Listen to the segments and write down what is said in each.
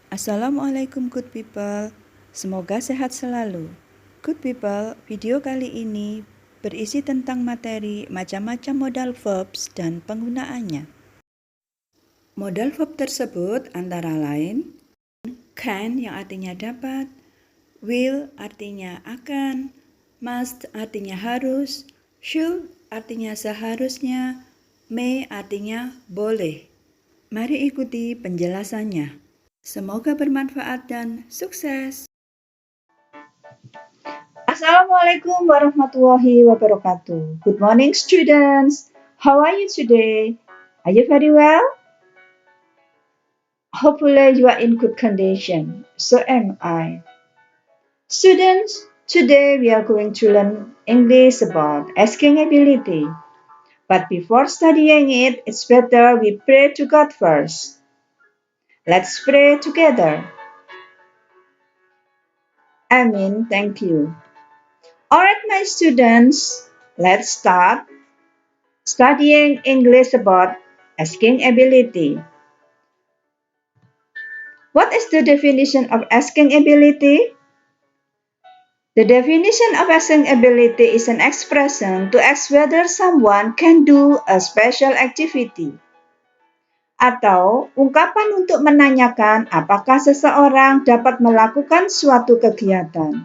Assalamualaikum good people, semoga sehat selalu. Good people, video kali ini berisi tentang materi macam-macam modal verbs dan penggunaannya. Modal verb tersebut antara lain can yang artinya dapat, will artinya akan, must artinya harus, should artinya seharusnya, may artinya boleh. Mari ikuti penjelasannya. Semoga bermanfaat dan sukses. Assalamualaikum warahmatullahi wabarakatuh. Good morning, students. How are you today? Are you very well? Hopefully, you are in good condition. So am I. Students, today we are going to learn English about asking ability. But before studying it, it's better we pray to God first. Let's pray together. Amen. Thank you. Alright, my students, let's start studying English about asking ability. What is the definition of asking ability? The definition of asking ability is an expression to ask whether someone can do a special activity. Atau ungkapan untuk menanyakan apakah seseorang dapat melakukan suatu kegiatan.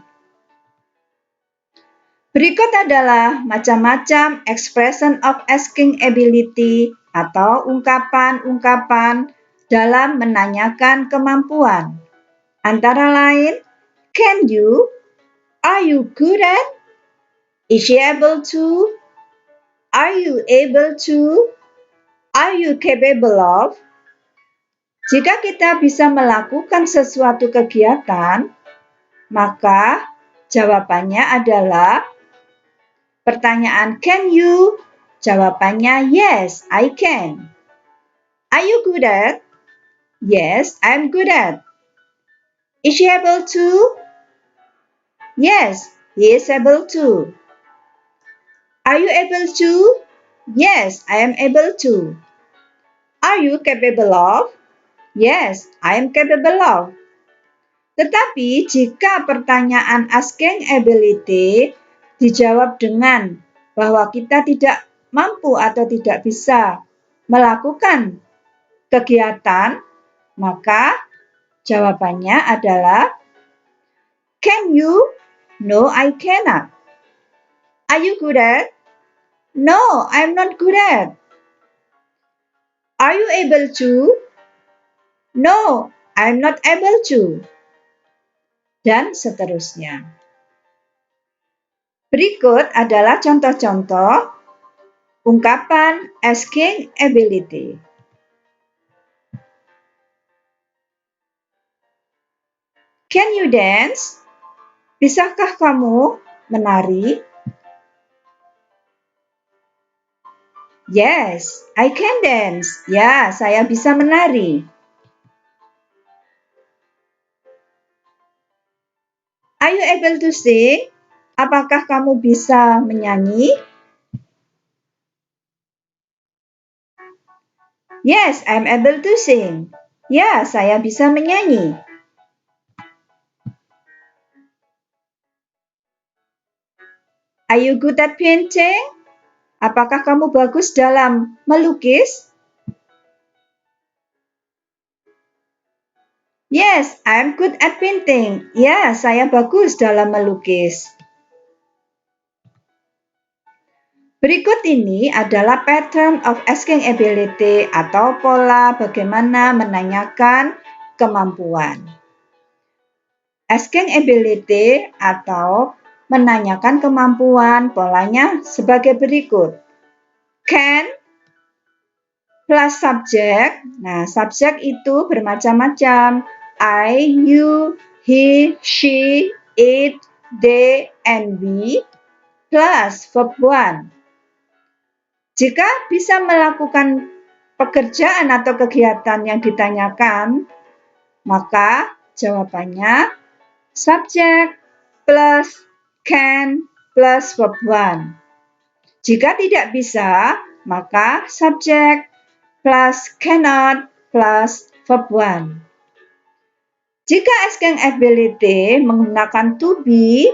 Berikut adalah macam-macam expression of asking ability atau ungkapan-ungkapan dalam menanyakan kemampuan. Antara lain, can you? Are you good at? Is she able to? Are you able to? Are you capable of? Jika kita bisa melakukan sesuatu kegiatan, maka jawabannya adalah pertanyaan can you? Jawabannya yes, I can. Are you good at? Yes, I'm good at. Is she able to? Yes, he is able to. Are you able to? Yes, I am able to. Are you capable of? Yes, I am capable of. Tetapi jika pertanyaan asking ability dijawab dengan bahwa kita tidak mampu atau tidak bisa melakukan kegiatan, maka jawabannya adalah can you? No, I cannot. Are you good at? No, I'm not good at. Are you able to? No, I'm not able to. Dan seterusnya. Berikut adalah contoh-contoh ungkapan asking ability. Can you dance? Bisakah kamu menari? Yes, I can dance. Ya, saya bisa menari. Are you able to sing? Apakah kamu bisa menyanyi? Yes, I'm able to sing. Ya, saya bisa menyanyi. Are you good at painting? Apakah kamu bagus dalam melukis? Yes, I'm good at painting. Ya, saya bagus dalam melukis. Berikut ini adalah pattern of asking ability atau pola bagaimana menanyakan kemampuan. Asking ability atau menanyakan kemampuan polanya sebagai berikut. Can plus subject. Nah, subjek itu bermacam-macam. I, you, he, she, it, they, and we plus verb 1. Jika bisa melakukan pekerjaan atau kegiatan yang ditanyakan, maka jawabannya subject plus can plus verb 1. Jika tidak bisa, maka subject plus cannot plus verb 1. Jika asking ability menggunakan to be,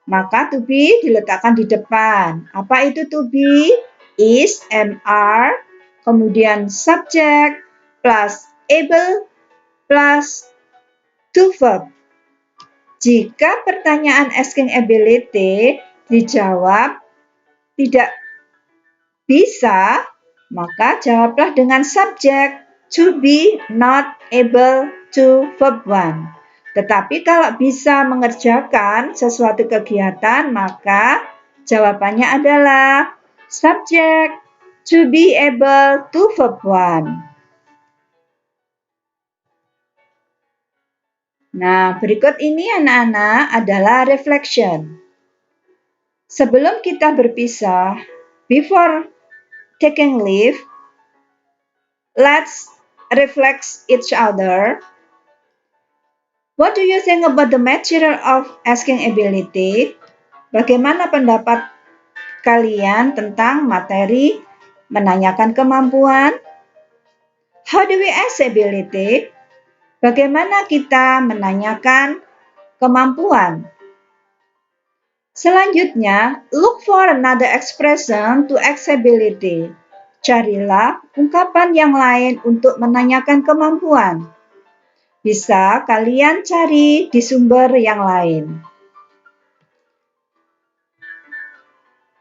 maka to be diletakkan di depan. Apa itu to be? Is, am, are, kemudian subject plus able plus to verb. Jika pertanyaan asking ability dijawab tidak bisa, maka jawablah dengan subjek to be, not able to, verb 1. Tetapi kalau bisa mengerjakan sesuatu kegiatan, maka jawabannya adalah subjek to be able to, verb 1. Nah, berikut ini anak-anak adalah reflection. Sebelum kita berpisah, before taking leave, let's reflect each other. What do you think about the material of asking ability? Bagaimana pendapat kalian tentang materi menanyakan kemampuan? How do we ask ability? Bagaimana kita menanyakan kemampuan? Selanjutnya, look for another expression to ask ability. Carilah ungkapan yang lain untuk menanyakan kemampuan. Bisa kalian cari di sumber yang lain.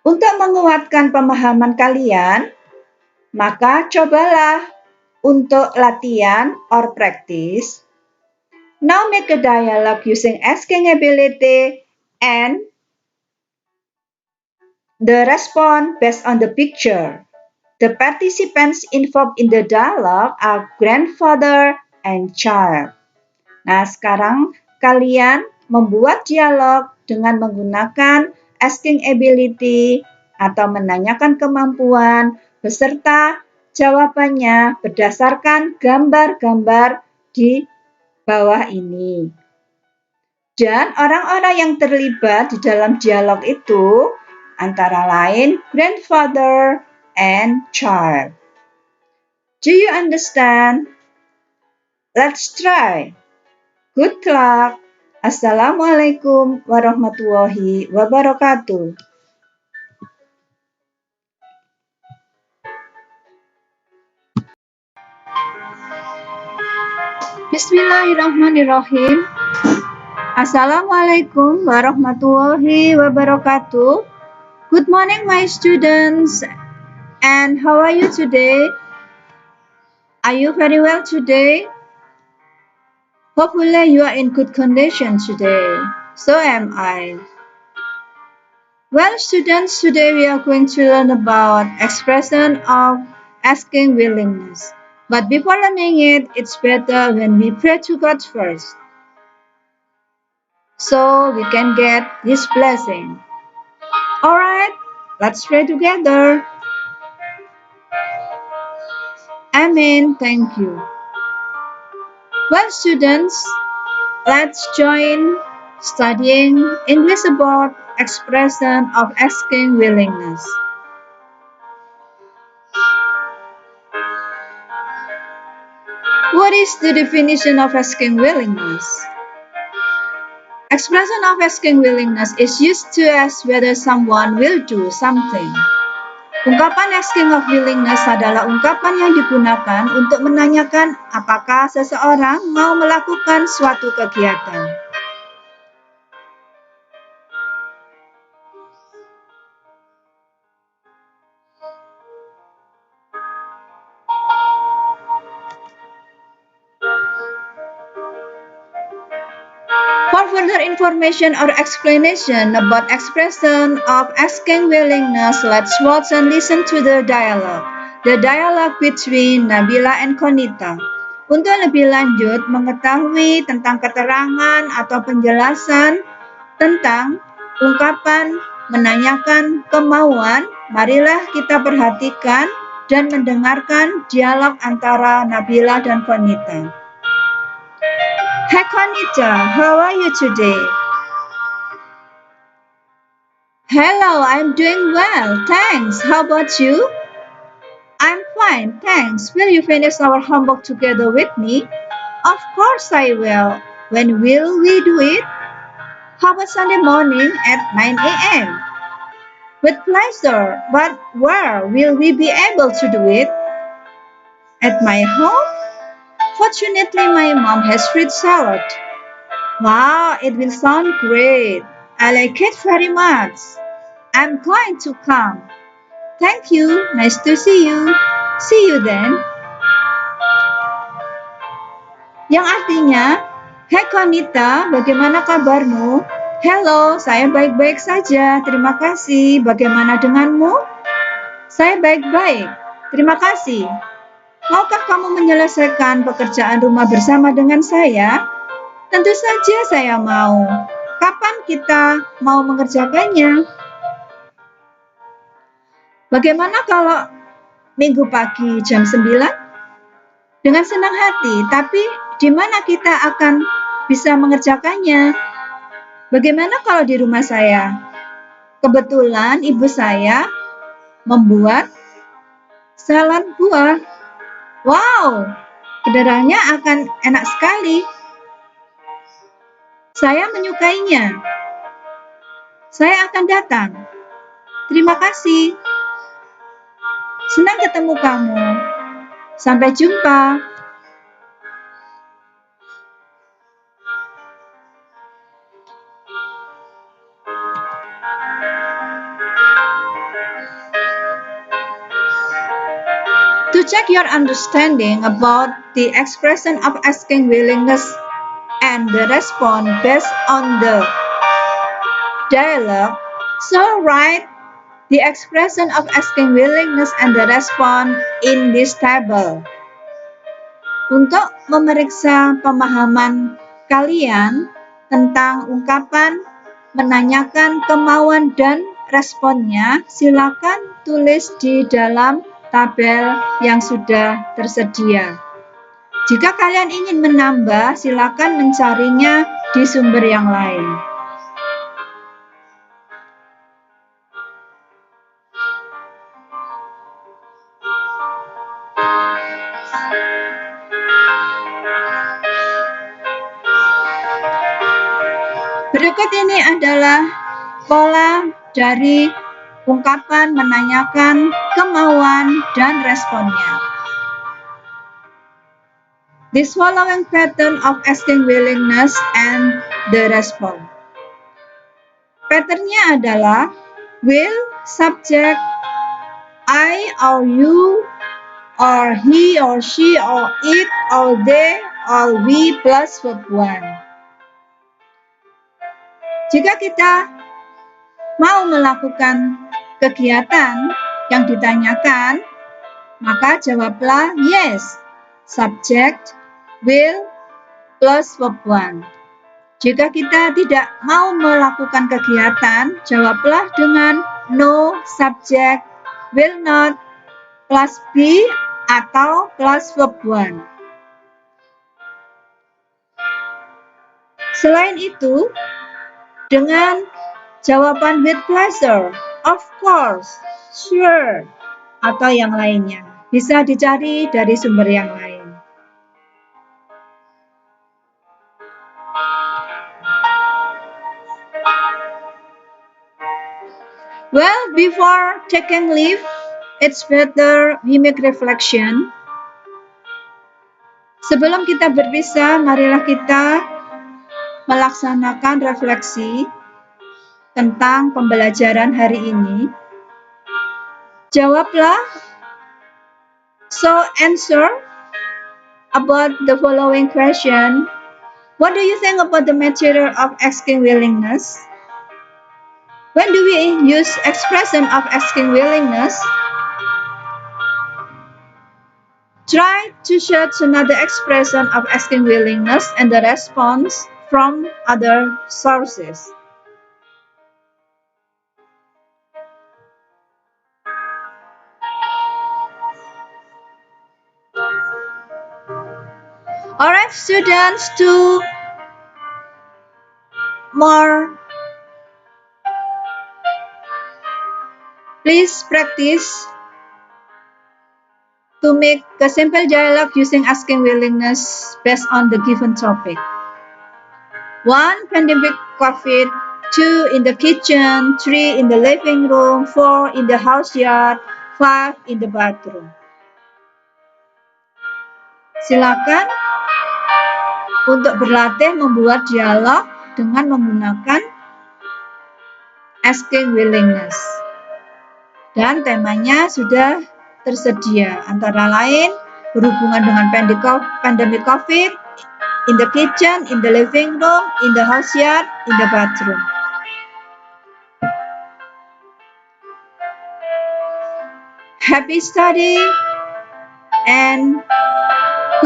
Untuk menguatkan pemahaman kalian, maka cobalah untuk latihan or practice. Now make a dialogue using asking ability and the response based on the picture. The participants involved in the dialogue are grandfather and child. Nah, sekarang kalian membuat dialog dengan menggunakan asking ability atau menanyakan kemampuan beserta jawabannya berdasarkan gambar-gambar di bawah ini. Dan orang-orang yang terlibat di dalam dialog itu antara lain grandfather and child. Do you understand? Let's try. Good luck. Assalamualaikum warahmatullahi wabarakatuh. Bismillahirrahmanirrahim. Assalamualaikum warahmatullahi wabarakatuh. Good morning, my students. And how are you today? Are you very well today? Hopefully you are in good condition today. So am I. Well, students, today we are going to learn about expression of asking willingness. But before learning it, it's better when we pray to God first, so we can get His blessing. Alright, let's pray together. Amen. Thank you. Well, students, let's join studying English about expression of asking willingness. What is the definition of asking willingness? Expression of asking willingness is used to ask whether someone will do something. Ungkapan asking of willingness adalah ungkapan yang digunakan untuk menanyakan apakah seseorang mau melakukan suatu kegiatan. For further information or explanation about expression of asking willingness, let's watch and listen to the dialogue. The dialogue between Nabila and Konita. Untuk lebih lanjut mengetahui tentang keterangan atau penjelasan tentang ungkapan menanyakan kemauan, marilah kita perhatikan dan mendengarkan dialog antara Nabila dan Konita. Hi Konita, how are you today? Hello, I'm doing well, thanks. How about you? I'm fine, thanks. Will you finish our homework together with me? Of course I will. When will we do it? How about Sunday morning at 9 a.m.? With pleasure, but where will we be able to do it? At my home? Fortunately, my mom has fruit salad. Wow, it will sound great. I like it very much. I'm going to come. Thank you. Nice to see you. See you then. Yang artinya, "Hai Konita, bagaimana kabarmu?" "Hello, saya baik-baik saja. Terima kasih. Bagaimana denganmu?" "Saya baik-baik. Terima kasih. Maukah kamu menyelesaikan pekerjaan rumah bersama dengan saya?" "Tentu saja saya mau. Kapan kita mau mengerjakannya?" "Bagaimana kalau Minggu pagi jam 9? "Dengan senang hati, tapi di mana kita akan bisa mengerjakannya?" "Bagaimana kalau di rumah saya?" "Kebetulan ibu saya membuat salad buah." "Wow, kedengarannya akan enak sekali." "Saya menyukainya." "Saya akan datang." "Terima kasih. Senang ketemu kamu. Sampai jumpa." To check your understanding about the expression of asking willingness and the response based on the dialogue, so write the expression of asking willingness and the response in this table. Untuk memeriksa pemahaman kalian tentang ungkapan menanyakan kemauan dan responnya, silakan tulis di dalam tabel yang sudah tersedia. Jika kalian ingin menambah, silakan mencarinya di sumber yang lain. Berikut ini adalah pola dari ungkapan menanyakan kemauan dan responnya. This following pattern of asking willingness and the response. Patternnya adalah will, subject, I or you, or he or she or it or they or we plus verb 1. Jika kita mau melakukan kegiatan yang ditanyakan, maka jawablah yes, subject, will, plus verb 1. Jika kita tidak mau melakukan kegiatan, jawablah dengan no, subject, will not, plus be, atau plus verb 1. Selain itu, dengan jawaban with pleasure, of course, sure, atau yang lainnya bisa dicari dari sumber yang lain. Well, before taking leave, it's better we make reflection. Sebelum kita berpisah, marilah kita melaksanakan refleksi tentang pembelajaran hari ini. Jawablah, so answer about the following question. What do you think about the material of asking willingness? When do we use expression of asking willingness? Try to search another expression of asking willingness and the response from other sources. Alright, students, two more. Please practice to make a simple dialogue using asking willingness based on the given topic. 1. Pandemic COVID. 2. In the kitchen. 3. In the living room. 4. In the house yard. 5. In the bathroom. Silakan untuk berlatih membuat dialog dengan menggunakan asking willingness. Dan temanya sudah tersedia, antara lain berhubungan dengan pandemic COVID, in the kitchen, in the living room, in the house yard, in the bathroom. Happy study and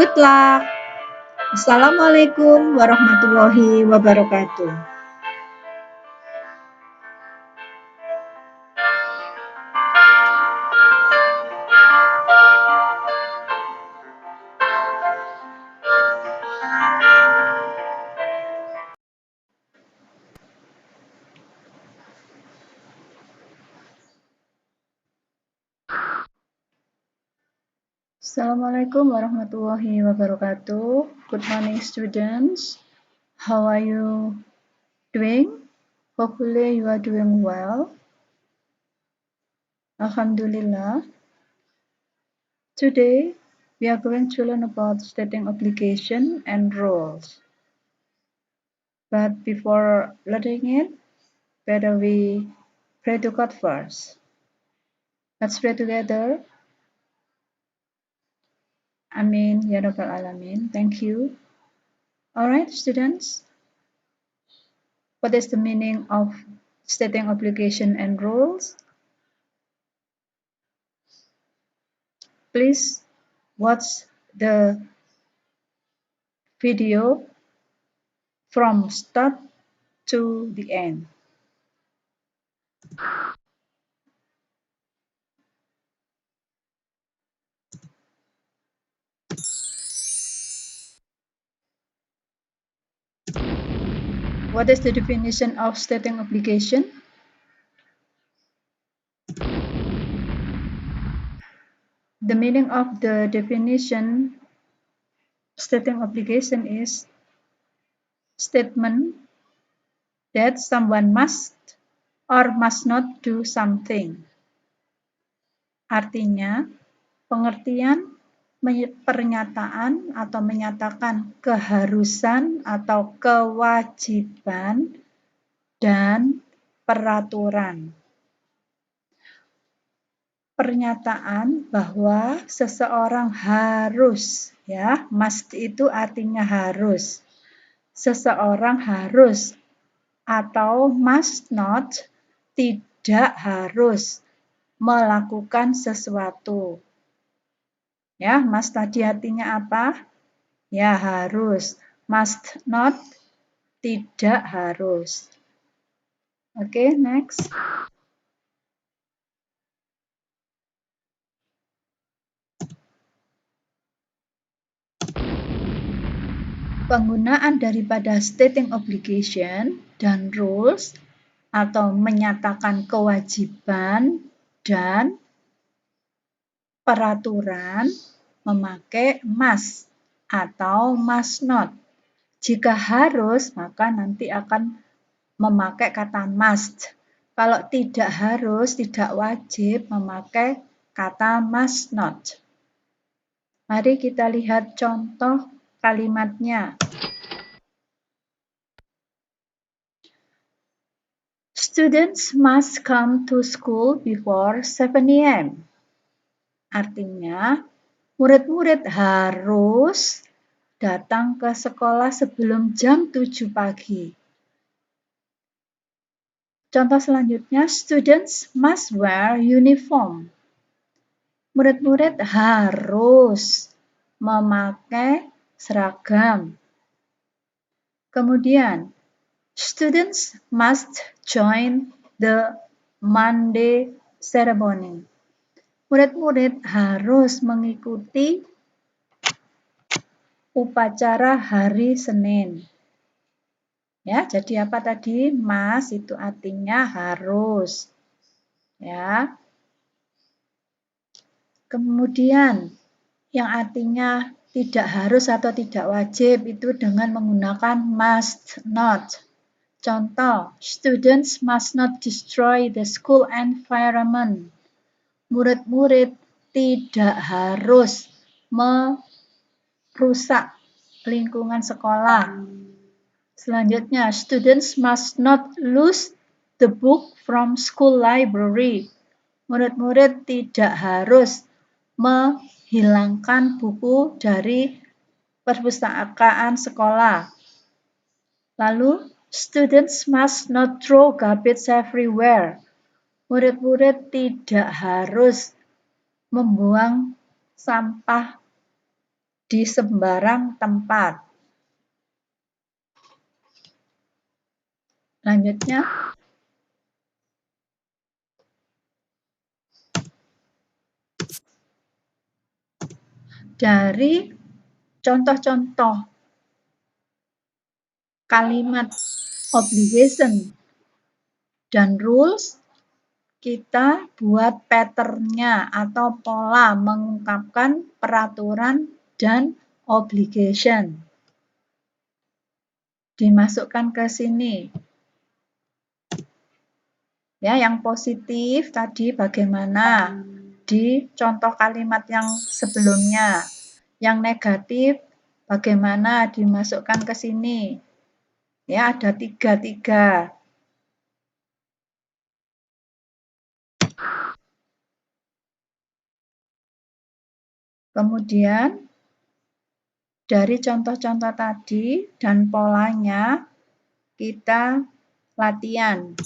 good luck. Assalamualaikum warahmatullahi wabarakatuh. Assalamualaikum warahmatullahi wabarakatuh. Good morning, students. How are you doing? Hopefully you are doing well. Alhamdulillah. Today we are going to learn about stating obligation and rules. But before learning it, better we pray to God first. Let's pray together. Amin ya Rabbal Alamin. Thank you. Alright, students. What is the meaning of stating obligation and rules? Please watch the video from start to the end. What is the definition of stating obligation? The meaning of the definition stating obligation is statement that someone must or must not do something. Artinya, pengertian pernyataan atau menyatakan keharusan atau kewajiban dan peraturan. Pernyataan bahwa seseorang harus, ya, must itu artinya harus. Seseorang harus atau must not, tidak harus melakukan sesuatu. Ya, must tadi artinya apa? Ya, harus. Must not, tidak harus. Oke, next. Penggunaan daripada stating obligation dan rules atau menyatakan kewajiban dan peraturan memakai must atau must not. Jika harus, maka nanti akan memakai kata must. Kalau tidak harus, tidak wajib, memakai kata must not. Mari kita lihat contoh kalimatnya. Students must come to school before 7 a.m. Artinya, murid-murid harus datang ke sekolah sebelum jam 7 pagi. Contoh selanjutnya, students must wear uniform. Murid-murid harus memakai seragam. Kemudian, students must join the Monday ceremony. Murid-murid harus mengikuti upacara hari Senin. Ya, jadi apa tadi? Must itu artinya harus. Ya. Kemudian yang artinya tidak harus atau tidak wajib itu dengan menggunakan must not. Contoh, students must not destroy the school environment. Murid-murid tidak harus merusak lingkungan sekolah. Selanjutnya, students must not lose the book from school library. Murid-murid tidak harus menghilangkan buku dari perpustakaan sekolah. Lalu, students must not throw garbage everywhere. Murid-murid tidak harus membuang sampah di sembarang tempat. Selanjutnya, dari contoh-contoh kalimat obligation dan rules, kita buat pattern-nya atau pola mengungkapkan peraturan dan obligation. Dimasukkan ke sini. Ya, yang positif tadi bagaimana di contoh kalimat yang sebelumnya. Yang negatif bagaimana dimasukkan ke sini. Ya, ada tiga. Kemudian dari contoh-contoh tadi dan polanya kita latihan.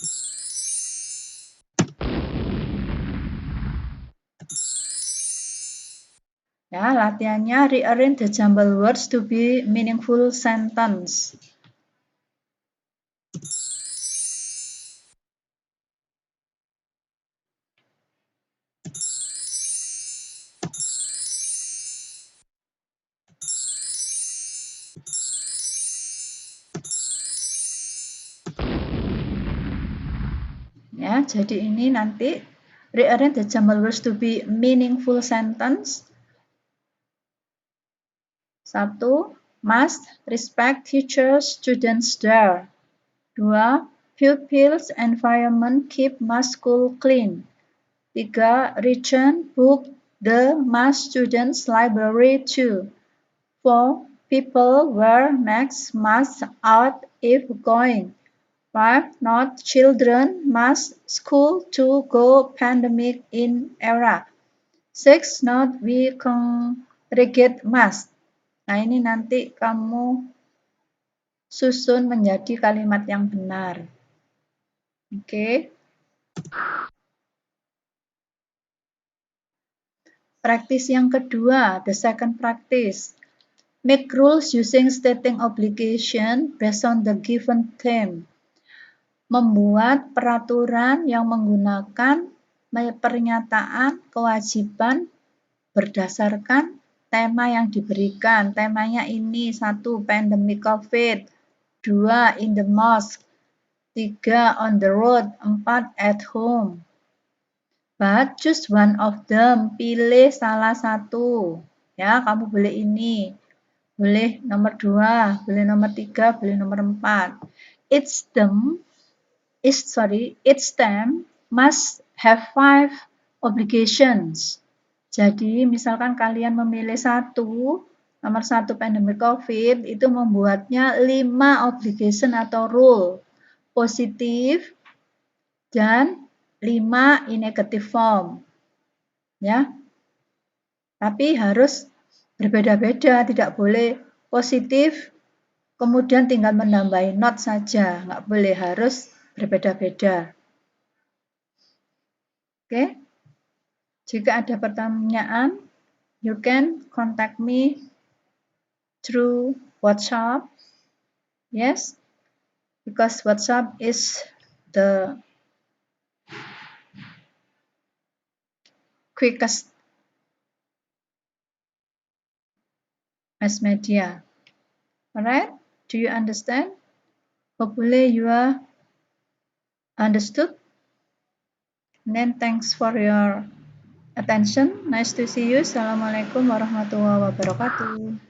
Ya, latihannya rearrange the jumbled words to be meaningful sentence. Ya, jadi ini nanti rearrange the jumbled words to be meaningful sentence. 1. Must respect teachers, students there. 2. Pupils environment keep must school clean. 3. Return book the must students library too. 4. People wear masks must out if going. 5. Not children must school to go pandemic in era. 6. Not we congregate must. Nah, ini nanti kamu susun menjadi kalimat yang benar. Oke. Praktis yang kedua, the second practice. Make rules using stating obligation based on the given theme. Membuat peraturan yang menggunakan pernyataan kewajiban berdasarkan tema yang diberikan. Temanya ini 1. Pandemic COVID, 2. In the mosque, 3. On the road, 4. At home. But choose one of them, pilih salah satu. Ya, kamu boleh ini, boleh nomor 2, boleh nomor 3, boleh nomor 4. Each term must have 5 obligations. Jadi, misalkan kalian memilih nomor 1 pandemic COVID, itu membuatnya 5 obligation atau rule. Positif dan 5 in negative form. Ya. Tapi harus berbeda-beda, tidak boleh positif, kemudian tinggal menambahi not saja. Nggak boleh, harus berbeda-beda. Oke. Jika ada pertanyaan, you can contact me through WhatsApp. Yes, because WhatsApp is the quickest mass media. Alright, do you understand? Hopefully you are understood. And then thanks for your Attention, nice to see you. Assalamualaikum warahmatullahi wabarakatuh.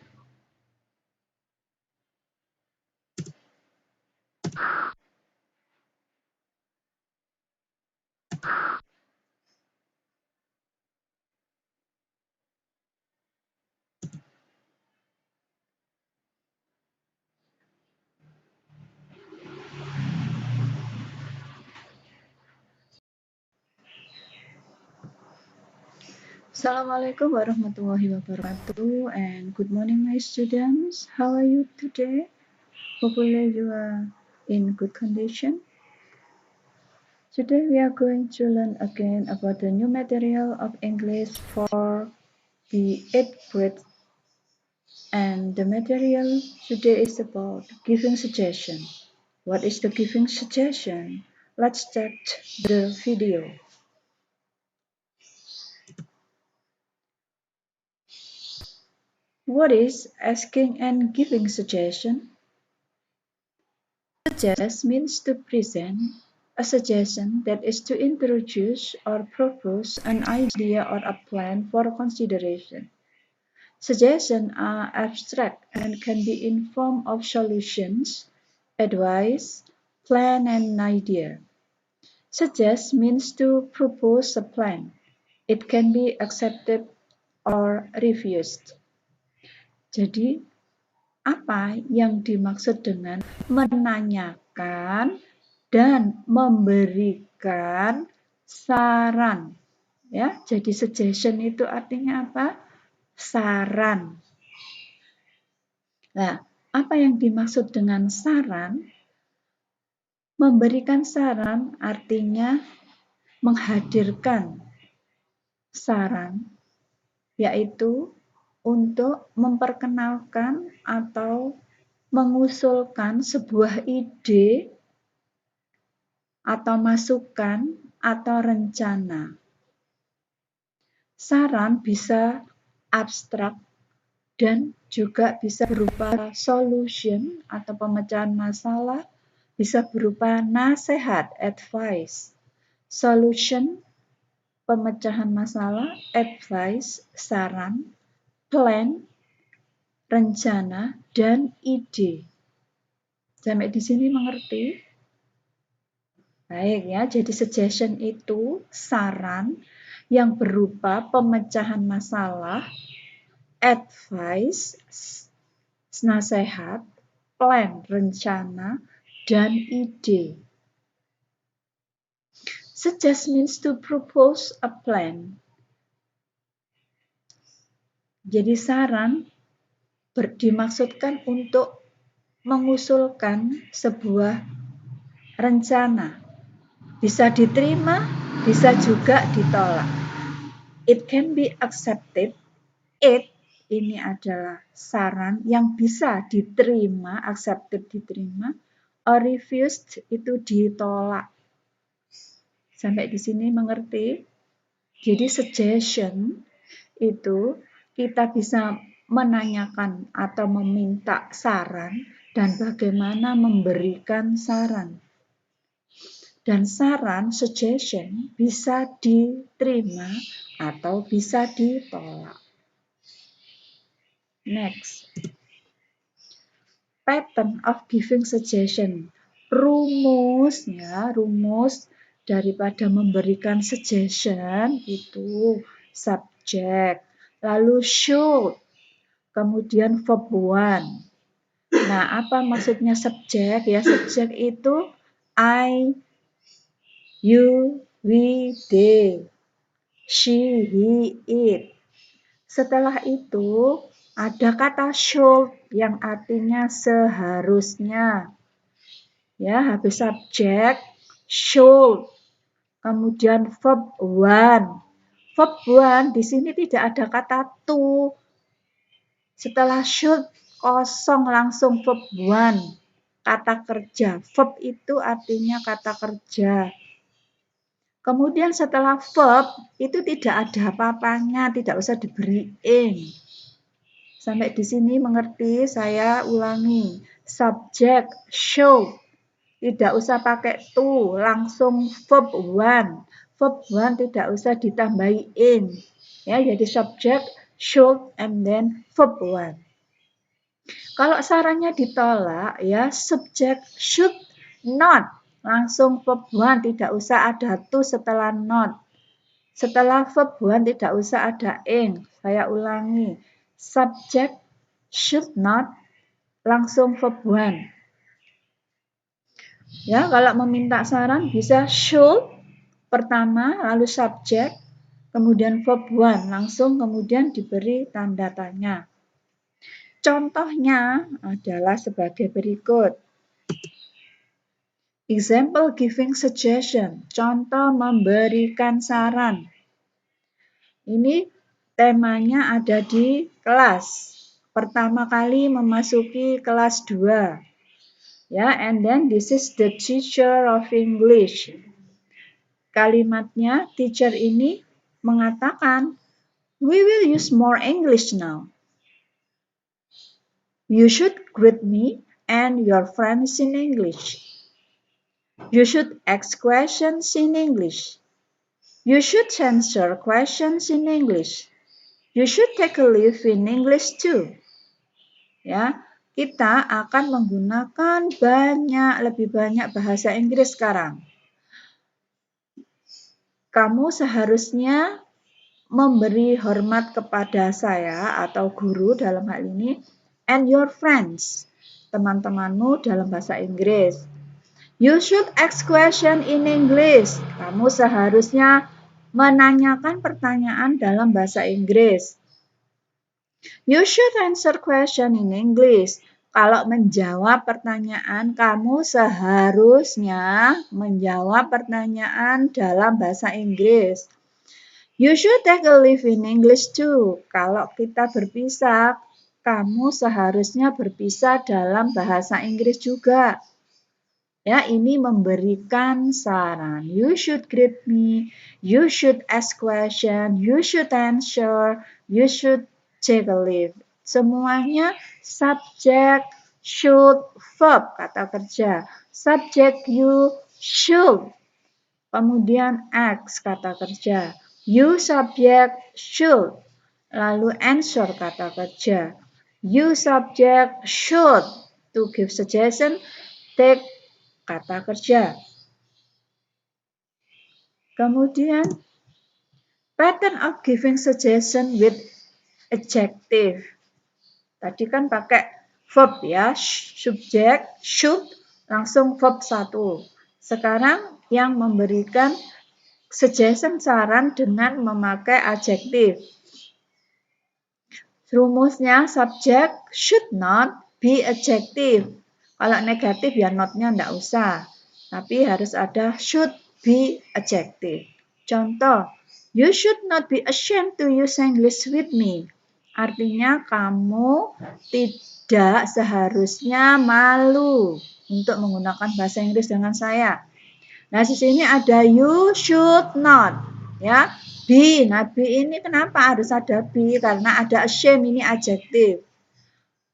Assalamualaikum warahmatullahi wabarakatuh, and good morning my students. How are you today? Hopefully you are in good condition. Today we are going to learn again about the new material of English for the 8th grade, and the material today is about giving suggestion. What is the giving suggestion? Let's start the video. What is asking and giving suggestion? Suggest means to present a suggestion, that is to introduce or propose an idea or a plan for consideration. Suggestions are abstract and can be in form of solutions, advice, plan, and idea. Suggest means to propose a plan. It can be accepted or refused. Jadi, apa yang dimaksud dengan menanyakan dan memberikan saran? Ya, jadi suggestion itu artinya apa? Saran. Nah, apa yang dimaksud dengan saran? Memberikan saran artinya menghadirkan saran, yaitu untuk memperkenalkan atau mengusulkan sebuah ide atau masukan atau rencana. Saran bisa abstrak dan juga bisa berupa solution atau pemecahan masalah, bisa berupa nasihat, advice, solution, pemecahan masalah, advice, saran, plan, rencana, dan ide. Sampai di sini mengerti? Baik ya, jadi suggestion itu saran yang berupa pemecahan masalah, advice, nasihat, plan, rencana, dan ide. Suggest means to propose a plan. Jadi saran dimaksudkan untuk mengusulkan sebuah rencana. Bisa diterima, bisa juga ditolak. It can be accepted. It ini adalah saran yang bisa diterima, accepted diterima, or refused itu ditolak. Sampai di sini mengerti? Jadi suggestion itu kita bisa menanyakan atau meminta saran dan bagaimana memberikan saran. Dan saran, suggestion, bisa diterima atau bisa ditolak. Next. Pattern of giving suggestion. Rumus daripada memberikan suggestion itu subject, lalu should, kemudian verb one. Nah, apa maksudnya subjek? Ya, subjek itu I, you, we, they, she, he, it. Setelah itu ada kata should yang artinya seharusnya. Ya, habis subjek should. Kemudian verb one. Verb one di sini tidak ada kata to. Setelah should kosong langsung verb one. Kata kerja. Verb itu artinya kata kerja. Kemudian setelah verb itu tidak ada apa-apanya, tidak usah diberi ing. Sampai di sini mengerti? Saya ulangi. Subject should. Tidak usah pakai to, langsung verb one. verb one tidak usah ditambahi in. Ya, jadi subject, should, and then verb one. Kalau sarannya ditolak, ya subject should not. Langsung verb one, tidak usah ada to setelah not. Setelah verb one tidak usah ada in. Saya ulangi. Subject should not, langsung verb one. Ya, kalau meminta saran bisa should pertama, lalu subject, kemudian verb one, langsung kemudian diberi tanda tanya. Contohnya adalah sebagai berikut. Example giving suggestion, contoh memberikan saran. Ini temanya ada di kelas. Pertama kali memasuki kelas 2. Ya, and then this is the teacher of English. Kalimatnya teacher ini mengatakan, we will use more English now. You should greet me and your friends in English. You should ask questions in English. You should answer questions in English. You should take a leave in English too. Ya, kita akan menggunakan lebih banyak bahasa Inggris sekarang. Kamu seharusnya memberi hormat kepada saya atau guru dalam hal ini and your friends, teman-temanmu dalam bahasa Inggris. You should ask question in English. Kamu seharusnya menanyakan pertanyaan dalam bahasa Inggris. You should answer question in English. Kalau menjawab pertanyaan, kamu seharusnya menjawab pertanyaan dalam bahasa Inggris. You should take a leave in English too. Kalau kita berpisah, kamu seharusnya berpisah dalam bahasa Inggris juga. Ya, ini memberikan saran. You should greet me, you should ask question, you should answer, you should take a leave. Semuanya subject, should, verb, kata kerja. Subject you should. Kemudian ask, kata kerja. You subject should, lalu answer kata kerja. You subject should to give suggestion, take kata kerja. Kemudian pattern of giving suggestion with adjective. Tadi kan pakai verb ya, subject, should, langsung verb 1. Sekarang yang memberikan suggestion saran dengan memakai adjektif. Rumusnya subject should not be adjective. Kalau negatif ya not-nya enggak usah. Tapi harus ada should be adjective. Contoh, you should not be ashamed to use English with me. Artinya kamu tidak seharusnya malu untuk menggunakan bahasa Inggris dengan saya. Nah, di sini ada you should not, ya. Be. Nah, be ini kenapa harus ada be? Karena ada ashamed, ini adjektif.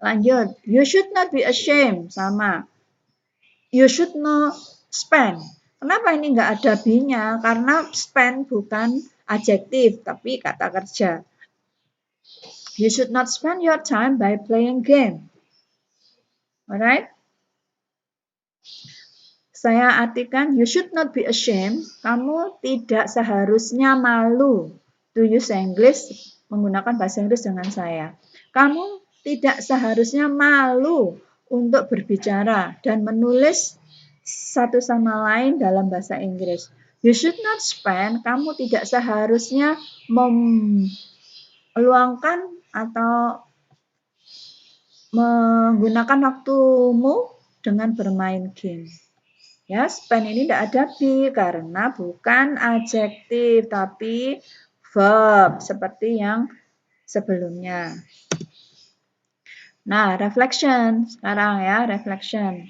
Lanjut, you should not be ashamed, sama. You should not spend. Kenapa ini enggak ada be-nya? Karena spend bukan adjektif, tapi kata kerja. You should not spend your time by playing game. Alright? Saya artikan, you should not be ashamed. Kamu tidak seharusnya malu to use English, menggunakan bahasa Inggris dengan saya. Kamu tidak seharusnya malu untuk berbicara dan menulis satu sama lain dalam bahasa Inggris. You should not spend, kamu tidak seharusnya meluangkan atau menggunakan waktumu dengan bermain game. Ya, spend ini tidak ada be karena bukan adjektif tapi verb seperti yang sebelumnya. Nah, reflection sekarang ya, reflection.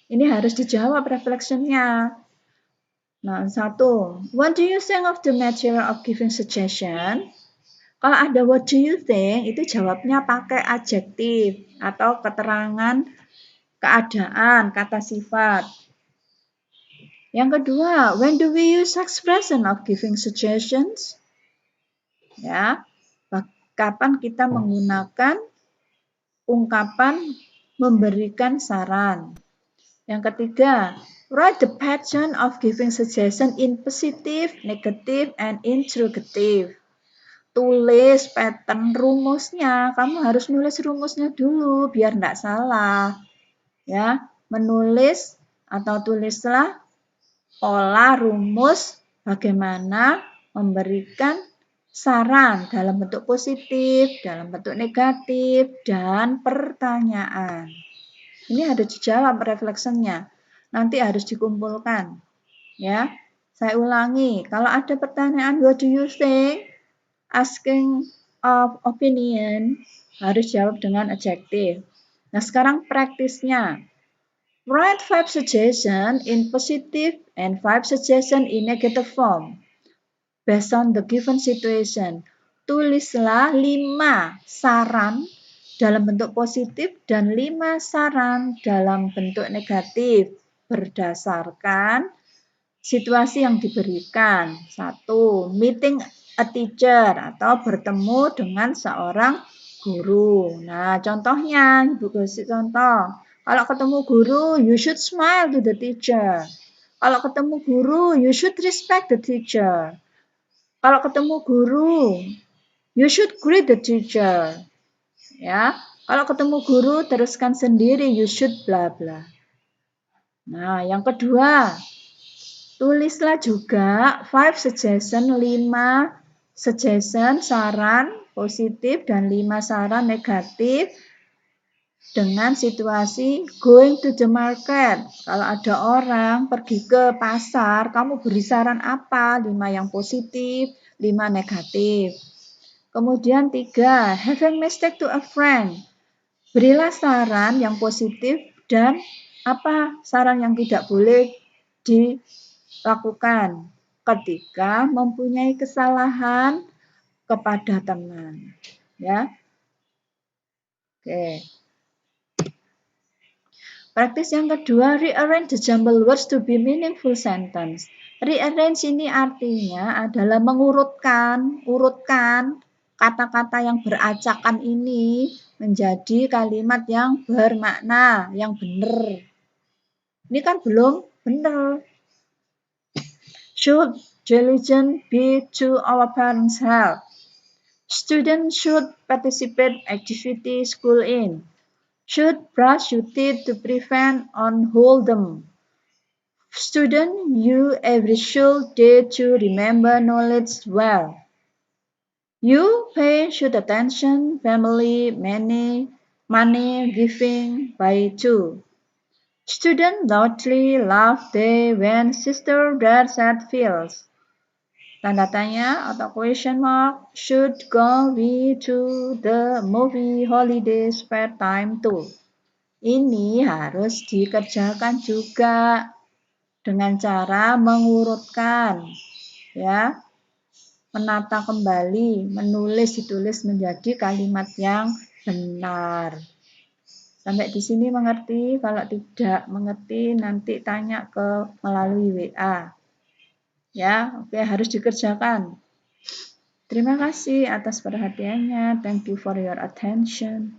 Ini harus dijawab reflectionnya. Nah, 1. What do you think of the material of giving suggestion? Kalau ada what do you think, itu jawabnya pakai adjektif atau keterangan keadaan, kata sifat. Yang kedua, when do we use expression of giving suggestions? Ya, kapan kita menggunakan ungkapan memberikan saran. Yang ketiga, write the pattern of giving suggestion in positive, negative, and interrogative. Tulis pattern rumusnya. Kamu harus nulis rumusnya dulu biar tidak salah. Ya, menulis atau tulislah pola rumus bagaimana memberikan saran dalam bentuk positif, dalam bentuk negatif, dan pertanyaan. Ini harus dijawab refleksinya. Nanti harus dikumpulkan. Ya. Saya ulangi, kalau ada pertanyaan what do you think? Asking of opinion harus jawab dengan adjektif. Nah, sekarang praktisnya. Write 5 suggestions in positive and 5 suggestions in negative form. Based on the given situation. Tulislah 5 saran dalam bentuk positif dan 5 saran dalam bentuk negatif berdasarkan situasi yang diberikan. 1. Meeting a teacher atau bertemu dengan seorang guru. Nah, contohnya, Ibu kasih contoh. Kalau ketemu guru, you should smile to the teacher. Kalau ketemu guru, you should respect the teacher. Kalau ketemu guru, you should greet the teacher. Ya, kalau ketemu guru teruskan sendiri you should bla bla. Nah, yang kedua, tulislah juga 5 suggestion, 5 suggestion saran positif dan 5 saran negatif dengan situasi going to the market. Kalau ada orang pergi ke pasar, kamu beri saran apa? 5 yang positif, 5 negatif. Kemudian 3, having mistake to a friend. Berilah saran yang positif dan apa saran yang tidak boleh dilakukan ketika mempunyai kesalahan kepada teman. Ya. Oke. Praktis yang kedua, rearrange the jumbled words to be meaningful sentence. Rearrange ini artinya adalah urutkan kata-kata yang beracakan ini menjadi kalimat yang bermakna, yang benar. Ini kan belum benar. Should diligent be to our parents' help. Students should participate activity school in. Should brush your teeth to prevent unwholesome. Student use every should day to remember knowledge well. You pay should attention, family, money giving by two. Student loudly laugh they when sister dad sad feels. Tanda tanya atau question mark. Should go we to the movie holiday spare time too. Ini harus dikerjakan juga dengan cara mengurutkan, ya, menata kembali, menulis, ditulis menjadi kalimat yang benar. Sampai di sini mengerti? Kalau tidak mengerti nanti tanya melalui WA. Ya, oke, harus dikerjakan. Terima kasih atas perhatiannya. Thank you for your attention.